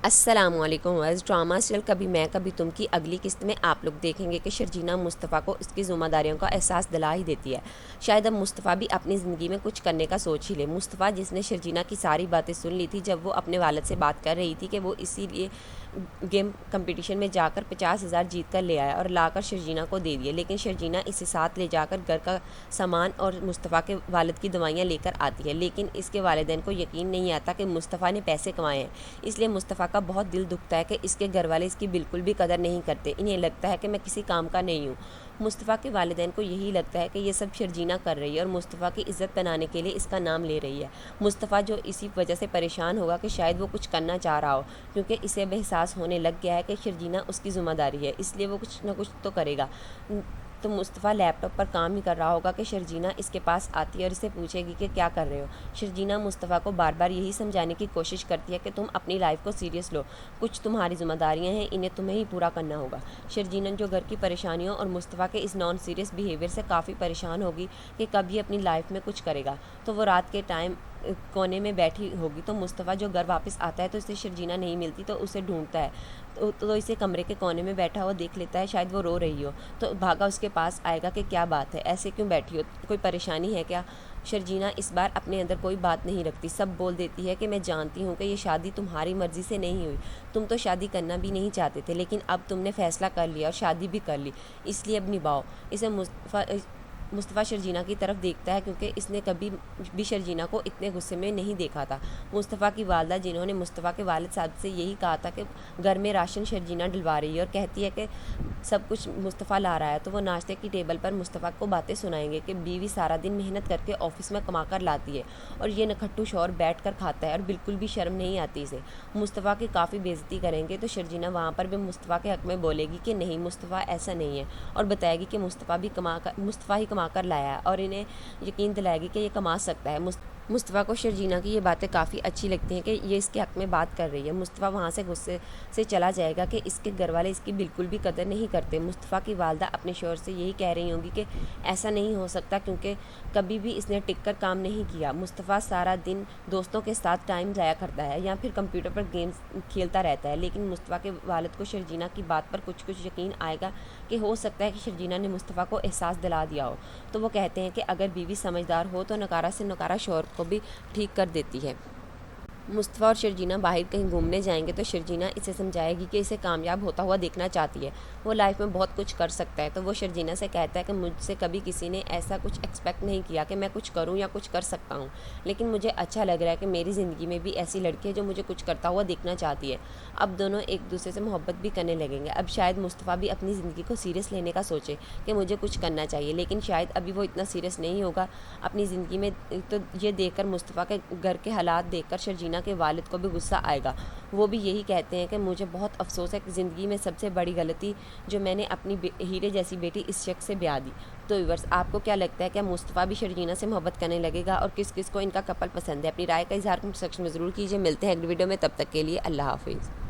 अस्सलामुअलैकुम wise drama serial कभी मैं कभी तुम की अगली किस्त में आप लोग देखेंगे कि शर्जीना मुस्तफ़ा को इसकी ज़िम्मेदारियों का एहसास दिला ही देती है। शायद अब मुस्तफ़ा भी अपनी ज़िंदगी में कुछ करने का सोच ही ले। मुस्तफ़ा जिसने शर्जीना की सारी बातें सुन ली थी जब वो अपने वालिद से बात कर रही थी कि वो इसीलिए गेम कंपटीशन में जाकर 50,000 जीत कर ले आया और लाकर शर्जीना को दे दिए, लेकिन शर्जीना इसे साथ ले जाकर घर का सामान और मुस्तफ़ा के वालिद की दवाइयाँ लेकर आती है। लेकिन इसके वालिदैन को यकीन नहीं आता कि मुस्तफ़ा ने पैसे कमाए हैं, इसलिए मुस्तफ़ा का बहुत दिल दुखता है कि इसके घर वाले इसकी बिल्कुल भी कदर नहीं करते। इन्हें लगता है कि मैं किसी काम का नहीं हूँ। मुस्तफ़ा के वालिदैन को यही लगता है कि ये सब शर्जीना कर रही है और मुस्तफ़ा की इज़्ज़त बनाने के लिए इसका नाम ले रही है। मुस्तफ़ा जो इसी वजह से परेशान होगा कि शायद वो कुछ करना चाह रहा हो, क्योंकि इसे अब एहसास होने लग गया है कि शर्जीना उसकी ज़िम्मेदारी है, इसलिए वो कुछ ना कुछ तो करेगा। तो मुस्तफ़ा लैपटॉप पर काम ही कर रहा होगा कि शर्जीना इसके पास आती है और इसे पूछेगी कि क्या कर रहे हो। शर्जीना मुस्तफ़ा को बार बार यही समझाने की कोशिश करती है कि तुम अपनी लाइफ को सीरियस लो, कुछ तुम्हारी जिम्मेदारियां हैं, इन्हें तुम्हें ही पूरा करना होगा। शर्जीना जो घर की परेशानियों और मुस्तफ़ा के इस नॉन सीरियस बिहेवियर से काफ़ी परेशान होगी कि कभी अपनी लाइफ में कुछ करेगा। तो वो रात के टाइम कोने में बैठी होगी, तो मुस्तफ़ा जो घर वापस आता है तो इसे शर्जीना नहीं मिलती, तो उसे ढूंढता है। तो इसे कमरे के कोने में बैठा हुआ देख लेता है, शायद वो रो रही हो, तो भागा उसके पास आएगा कि क्या बात है, ऐसे क्यों बैठी हो, कोई परेशानी है क्या। शर्जीना इस बार अपने अंदर कोई बात नहीं रखती, सब बोल देती है कि मैं जानती हूँ कि ये शादी तुम्हारी मर्ज़ी से नहीं हुई, तुम तो शादी करना भी नहीं चाहते थे, लेकिन अब तुमने फ़ैसला कर लिया और शादी भी कर ली, इसलिए अब निभाओ। इसे मुस्तफ़ा शर्जीना की तरफ देखता है, क्योंकि इसने कभी भी शर्जीना को इतने गुस्से में नहीं देखा था। मुस्तफ़ा की वालदा, जिन्होंने मुस्तफ़ा के वालिद साहब से यही कहा था कि घर में राशन शर्जीना डलवा रही है और कहती है कि सब कुछ मुस्तफ़ा ला रहा है, तो वो नाश्ते की टेबल पर मुस्तफ़ा को बातें सुनाएंगे कि बीवी सारा दिन मेहनत करके ऑफिस में कमा कर लाती है और ये नखट्टू शौहर बैठ कर खाता है और बिल्कुल भी शर्म नहीं आती इसे। मुस्तफ़ा की काफ़ी बेइज्जती करेंगे, तो शर्जीना वहाँ पर भी मुस्तफ़ा के हक़ में बोलेगी कि नहीं, मुस्तफ़ा ऐसा नहीं है, और बताएगी कि मुस्तफ़ा ही कमा कर लाया है और इन्हें यकीन दिलाएगी कि ये कमा सकता है। मुस्तफ़ा को शर्जीना की ये बातें काफ़ी अच्छी लगती हैं कि ये इसके हक़ में बात कर रही है। मुस्तफ़ा वहाँ से गुस्से से चला जाएगा कि इसके घर वाले इसकी बिल्कुल भी कदर नहीं करते। मुस्तफ़ा की वालदा अपने शौहर से यही कह रही होंगी कि ऐसा नहीं हो सकता, क्योंकि कभी भी इसने टिक कर काम नहीं किया। मुस्तफ़ा सारा दिन दोस्तों के साथ टाइम ज़ाया करता है या फिर कंप्यूटर पर गेम्स खेलता रहता है, लेकिन मुस्तफ़ा के वालिद को शर्जीना की बात पर कुछ कुछ यकीन आएगा कि हो सकता है कि शर्जीना ने मुस्तफ़ा को एहसास दिला दिया हो। तो वो कहते हैं कि अगर बीवी समझदार हो तो नकारा से नकारा शौहर को भी ठीक कर देती है। मुस्तफ़ा और शर्जीना बाहर कहीं घूमने जाएंगे, तो शर्जीना इसे समझाएगी कि इसे कामयाब होता हुआ देखना चाहती है, वो लाइफ में बहुत कुछ कर सकता है। तो वो शर्जीना से कहता है कि मुझसे कभी किसी ने ऐसा कुछ एक्सपेक्ट नहीं किया कि मैं कुछ करूं या कुछ कर सकता हूं, लेकिन मुझे अच्छा लग रहा है कि मेरी ज़िंदगी में भी ऐसी लड़की है जो मुझे कुछ करता हुआ देखना चाहती है। अब दोनों एक दूसरे से मोहब्बत भी करने लगेंगे। अब शायद मुस्तफ़ा भी अपनी ज़िंदगी को सीरियस लेने का सोचे कि मुझे कुछ करना चाहिए, लेकिन शायद अभी वो इतना सीरियस नहीं होगा अपनी ज़िंदगी में। तो ये देखकर मुस्तफ़ा के घर के हालात देखकर शर्जीना के वालिद को भी गुस्सा आएगा। वो भी यही कहते हैं कि मुझे बहुत अफसोस है कि ज़िंदगी में सबसे बड़ी गलती जो मैंने अपनी हीरे जैसी बेटी इस शख्स से ब्याह दी। तो व्यूअर्स, आपको क्या लगता है, क्या मुस्तफ़ा भी शर्जीना से मोहब्बत करने लगेगा, और किस किस को इनका कपल पसंद है? अपनी राय का इज़हार कमेंट सेक्शन में ज़रूर कीजिए। मिलते हैं अगली वीडियो में, तब तक के लिए अल्लाह हाफिज़।